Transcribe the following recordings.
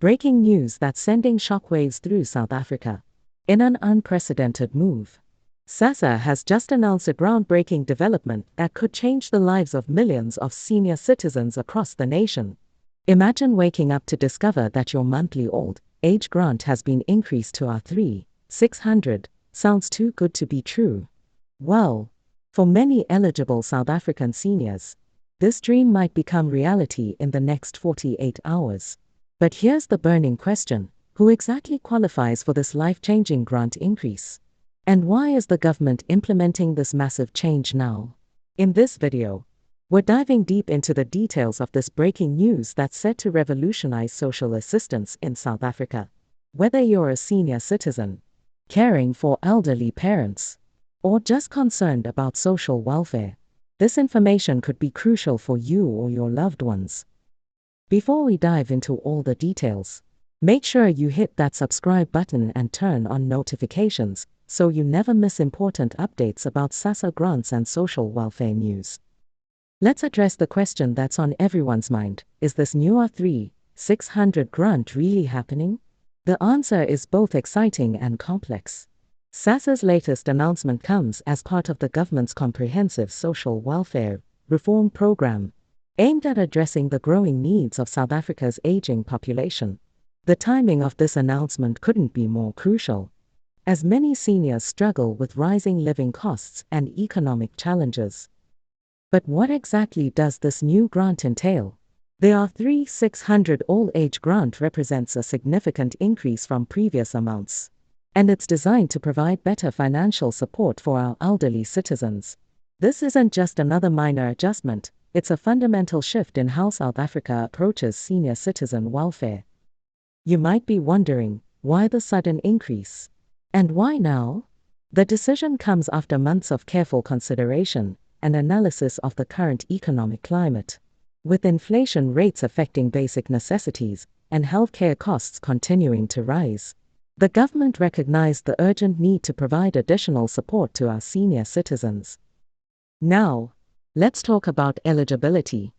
Breaking news that's sending shockwaves through South Africa. In an unprecedented move, Sassa has just announced a groundbreaking development that could change the lives of millions of senior citizens across the nation. Imagine waking up to discover that your monthly old age grant has been increased to R3,600. Sounds too good to be true. Well, for many eligible South African seniors, this dream might become reality in the next 48 hours. But here's the burning question: who exactly qualifies for this life-changing grant increase? And why is the government implementing this massive change now? In this video, we're diving deep into the details of this breaking news that's set to revolutionize social assistance in South Africa. Whether you're a senior citizen, caring for elderly parents, or just concerned about social welfare, this information could be crucial for you or your loved ones. Before we dive into all the details, make sure you hit that subscribe button and turn on notifications so you never miss important updates about Sassa grants and social welfare news. Let's address the question that's on everyone's mind: is this new R3,600 grant really happening? The answer is both exciting and complex. Sassa's latest announcement comes as part of the government's comprehensive social welfare reform program, aimed at addressing the growing needs of South Africa's aging population. The timing of this announcement couldn't be more crucial, as many seniors struggle with rising living costs and economic challenges. But what exactly does this new grant entail? The R3,600 all-age grant represents a significant increase from previous amounts, and it's designed to provide better financial support for our elderly citizens. This isn't just another minor adjustment, it's a fundamental shift in how South Africa approaches senior citizen welfare. You might be wondering, why the sudden increase? And why now? The decision comes after months of careful consideration and analysis of the current economic climate. With inflation rates affecting basic necessities and healthcare costs continuing to rise, the government recognized the urgent need to provide additional support to our senior citizens. Now, let's talk about eligibility.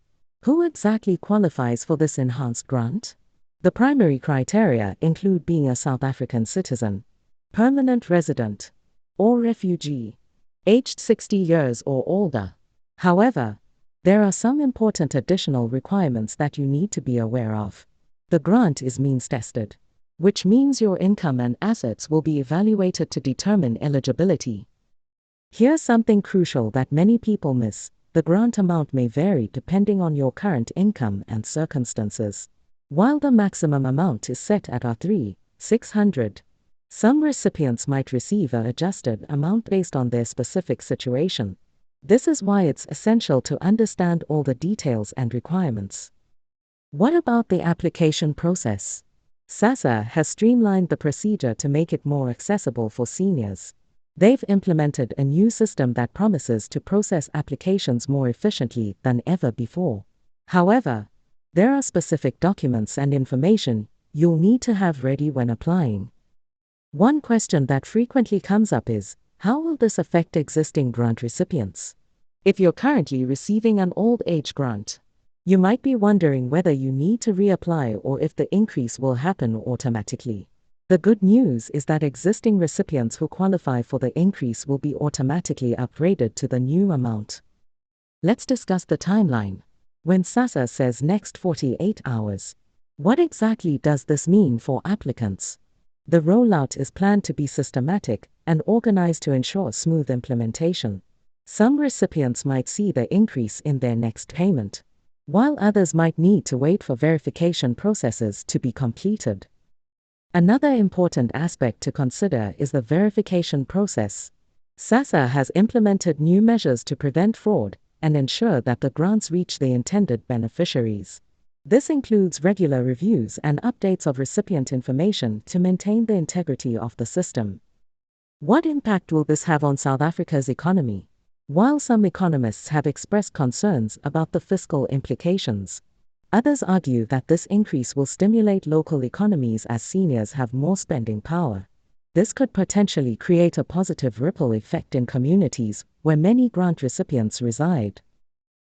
Who exactly qualifies for this enhanced grant? The primary criteria include being a South African citizen, permanent resident, or refugee, aged 60 years or older. However, there are some important additional requirements that you need to be aware of. The grant is means-tested, which means your income and assets will be evaluated to determine eligibility. Here's something crucial that many people miss: the grant amount may vary depending on your current income and circumstances. While the maximum amount is set at R3,600, some recipients might receive an adjusted amount based on their specific situation. This is why it's essential to understand all the details and requirements. What about the application process? Sassa has streamlined the procedure to make it more accessible for seniors. They've implemented a new system that promises to process applications more efficiently than ever before. However, there are specific documents and information you'll need to have ready when applying. One question that frequently comes up is, how will this affect existing grant recipients? If you're currently receiving an old age grant, you might be wondering whether you need to reapply or if the increase will happen automatically. The good news is that existing recipients who qualify for the increase will be automatically upgraded to the new amount. Let's discuss the timeline. When Sassa says next 48 hours, what exactly does this mean for applicants? The rollout is planned to be systematic and organized to ensure smooth implementation. Some recipients might see the increase in their next payment, while others might need to wait for verification processes to be completed. Another important aspect to consider is the verification process. Sassa has implemented new measures to prevent fraud and ensure that the grants reach the intended beneficiaries. This includes regular reviews and updates of recipient information to maintain the integrity of the system. What impact will this have on South Africa's economy? While some economists have expressed concerns about the fiscal implications, others argue that this increase will stimulate local economies as seniors have more spending power. This could potentially create a positive ripple effect in communities where many grant recipients reside.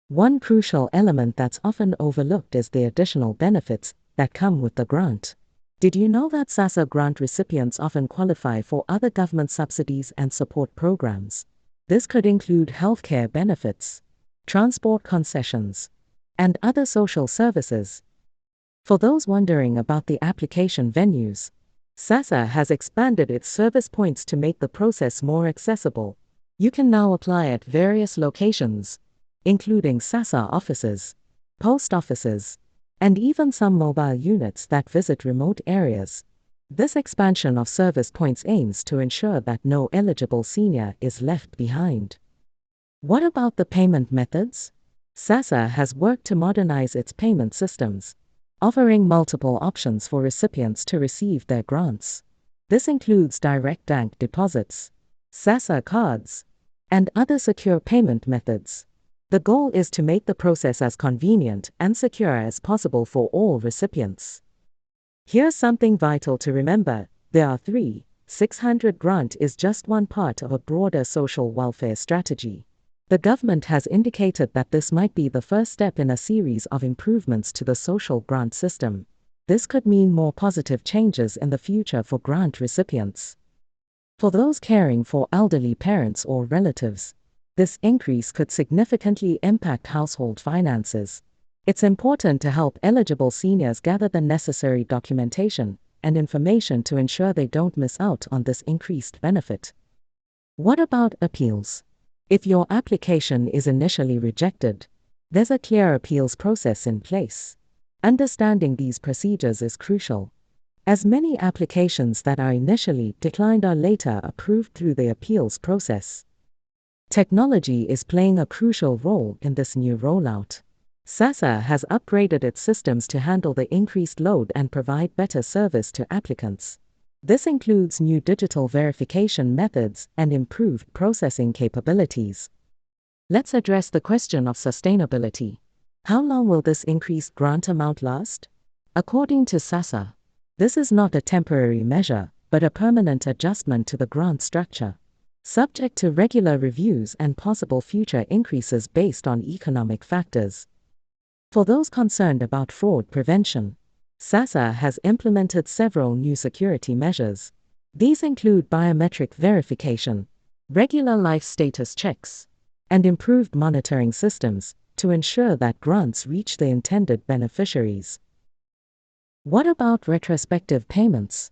One crucial element that's often overlooked is the additional benefits that come with the grant. Did you know that Sassa grant recipients often qualify for other government subsidies and support programs? This could include healthcare benefits, transport concessions, and other social services. For those wondering about the application venues, Sassa has expanded its service points to make the process more accessible. You can now apply at various locations, including Sassa offices, post offices, and even some mobile units that visit remote areas. This expansion of service points aims to ensure that no eligible senior is left behind. What about the payment methods? Sassa has worked to modernize its payment systems, offering multiple options for recipients to receive their grants. This includes direct bank deposits, Sassa cards, and other secure payment methods. The goal is to make the process as convenient and secure as possible for all recipients. Here's something vital to remember: there are 600 grant is just one part of a broader social welfare strategy. The government has indicated that this might be the first step in a series of improvements to the social grant system. This could mean more positive changes in the future for grant recipients. For those caring for elderly parents or relatives, this increase could significantly impact household finances. It's important to help eligible seniors gather the necessary documentation and information to ensure they don't miss out on this increased benefit. What about appeals? If your application is initially rejected, there's a clear appeals process in place. Understanding these procedures is crucial, as many applications that are initially declined are later approved through the appeals process. Technology is playing a crucial role in this new rollout. Sassa has upgraded its systems to handle the increased load and provide better service to applicants. This includes new digital verification methods and improved processing capabilities. Let's address the question of sustainability. How long will this increased grant amount last? According to Sassa, this is not a temporary measure, but a permanent adjustment to the grant structure, subject to regular reviews and possible future increases based on economic factors. For those concerned about fraud prevention, Sassa has implemented several new security measures. These include biometric verification, regular life status checks, and improved monitoring systems to ensure that grants reach the intended beneficiaries. What about retrospective payments?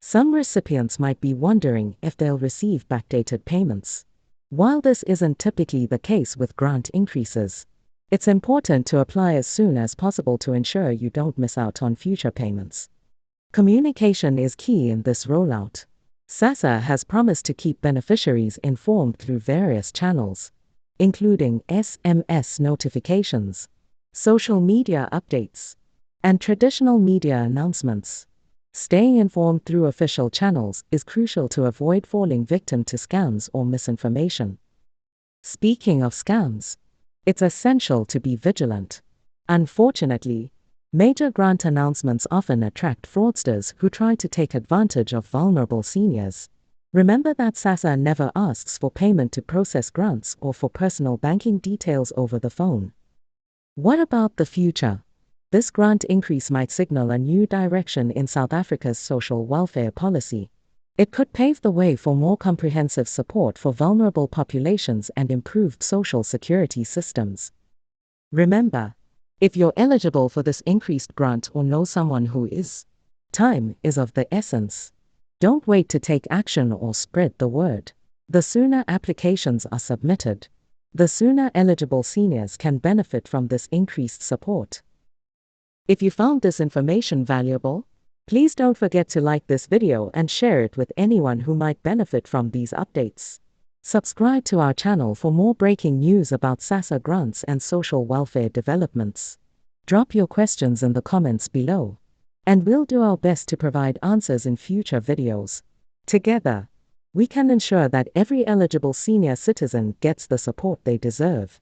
Some recipients might be wondering if they'll receive backdated payments. While this isn't typically the case with grant increases, it's important to apply as soon as possible to ensure you don't miss out on future payments. Communication is key in this rollout. Sassa has promised to keep beneficiaries informed through various channels, including SMS notifications, social media updates, and traditional media announcements. Staying informed through official channels is crucial to avoid falling victim to scams or misinformation. Speaking of scams, it's essential to be vigilant. Unfortunately, major grant announcements often attract fraudsters who try to take advantage of vulnerable seniors. Remember that Sassa never asks for payment to process grants or for personal banking details over the phone. What about the future? This grant increase might signal a new direction in South Africa's social welfare policy. It could pave the way for more comprehensive support for vulnerable populations and improved social security systems. Remember, if you're eligible for this increased grant or know someone who is, time is of the essence. Don't wait to take action or spread the word. The sooner applications are submitted, the sooner eligible seniors can benefit from this increased support. If you found this information valuable, please don't forget to like this video and share it with anyone who might benefit from these updates. Subscribe to our channel for more breaking news about Sassa grants and social welfare developments. Drop your questions in the comments below, and we'll do our best to provide answers in future videos. Together, we can ensure that every eligible senior citizen gets the support they deserve.